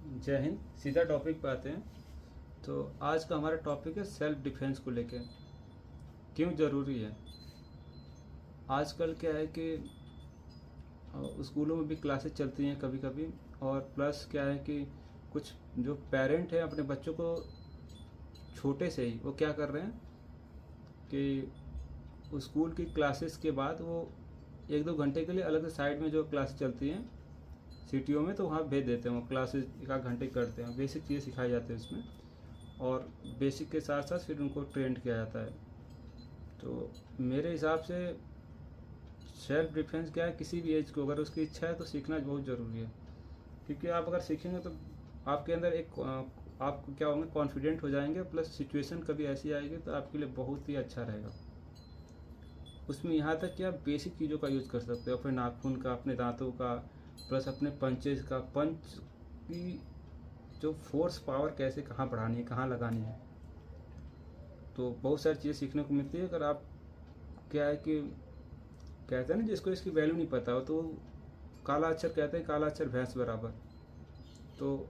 जय हिंद। सीधा टॉपिक पे आते हैं। तो आज का हमारा टॉपिक है सेल्फ डिफेंस को लेकर क्यों ज़रूरी है। आजकल क्या है कि स्कूलों में भी क्लासेस चलती हैं कभी कभी, और प्लस क्या है कि कुछ जो पेरेंट हैं अपने बच्चों को छोटे से ही वो क्या कर रहे हैं कि स्कूल की क्लासेस के बाद वो 1-2 घंटे के लिए अलग से साइड में जो क्लासेस चलती हैं सिटियों में, तो वहाँ भेज देते हैं। वो क्लासेस 1-8 घंटे करते हैं, बेसिक चीज़ें सिखाई जाती है उसमें, और बेसिक के साथ साथ फिर उनको ट्रेंड किया जाता है। तो मेरे हिसाब से सेल्फ डिफेंस क्या है, किसी भी एज को अगर उसकी इच्छा है तो सीखना बहुत ज़रूरी है। क्योंकि आप अगर सीखेंगे तो आपके अंदर एक आप क्या होंगे, कॉन्फिडेंट हो जाएंगे, प्लस सिचुएशन कभी ऐसी आएगी तो आपके लिए बहुत ही अच्छा रहेगा। उसमें यहाँ तक कि आप बेसिक चीज़ों का यूज़ कर सकते हो, अपने नाखून का, अपने दांतों का, प्लस अपने पंचेज का। पंच की जो फोर्स पावर कैसे कहाँ बढ़ानी है, कहाँ लगानी है, तो बहुत सारी चीज़ें सीखने को मिलती है। अगर आप क्या है कि कहते हैं ना, जिसको इसकी वैल्यू नहीं पता हो तो काला अक्षर कहते हैं, काला अक्षर भैंस बराबर। तो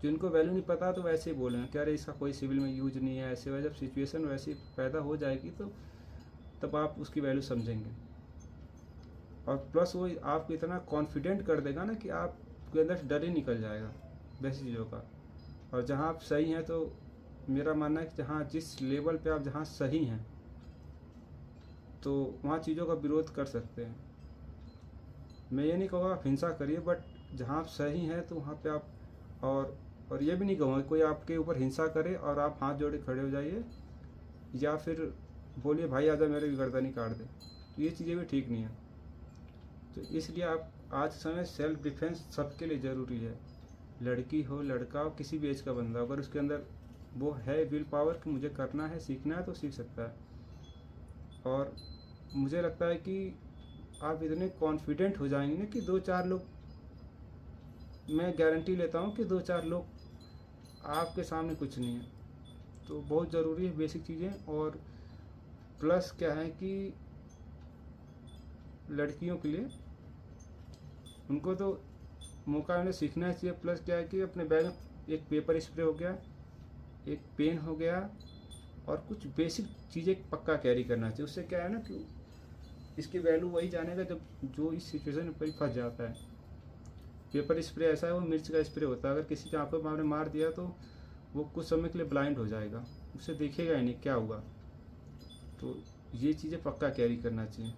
जिनको वैल्यू नहीं पता तो वैसे ही बोलेंगे कि अरे इसका कोई सिविल में यूज नहीं है, ऐसे वैसे। जब सिचुएशन वैसी पैदा हो जाएगी तो तब आप उसकी वैल्यू समझेंगे। और प्लस वो आपको इतना कॉन्फिडेंट कर देगा ना कि आपके अंदर से डर ही निकल जाएगा वैसी चीज़ों का। और जहाँ आप सही हैं, तो मेरा मानना है कि जहाँ जिस लेवल पे आप जहाँ सही हैं तो वहाँ चीज़ों का विरोध कर सकते हैं। मैं ये नहीं कहूँगा आप हिंसा करिए, बट जहाँ आप सही हैं तो वहाँ पे आप, और ये भी नहीं कहूँगा कोई आपके ऊपर हिंसा करे और आप हाथ जोड़े खड़े हो जाइए, या फिर बोलिए भाई आजा मेरे भी गर्दन ही काट दे। तो ये चीज़ें भी ठीक नहीं है। तो इसलिए आप आज समय सेल्फ डिफेंस सबके लिए ज़रूरी है। लड़की हो, लड़का हो, किसी भी एज का बंदा, अगर उसके अंदर वो है विल पावर कि मुझे करना है, सीखना है, तो सीख सकता है। और मुझे लगता है कि आप इतने कॉन्फिडेंट हो जाएंगे ना कि 2-4 लोग, मैं गारंटी लेता हूँ कि 2-4 लोग आपके सामने कुछ नहीं है। तो बहुत ज़रूरी है बेसिक चीज़ें। और प्लस क्या है कि लड़कियों के लिए उनको तो मौका उन्हें सीखना चाहिए। प्लस क्या है कि अपने बैग में एक पेपर स्प्रे हो गया, एक पेन हो गया, और कुछ बेसिक चीज़ें पक्का कैरी करना चाहिए। उससे क्या है ना कि इसकी वैल्यू वही जानेगा जब जो इस सिचुएशन में फंस जाता है। पेपर स्प्रे ऐसा है, वो मिर्च का स्प्रे होता है। अगर किसी के आंखों में आपने मार दिया तो वो कुछ समय के लिए ब्लाइंड हो जाएगा, उसे देखेगा ही नहीं क्या हुआ। तो ये चीज़ें पक्का कैरी करना चाहिए।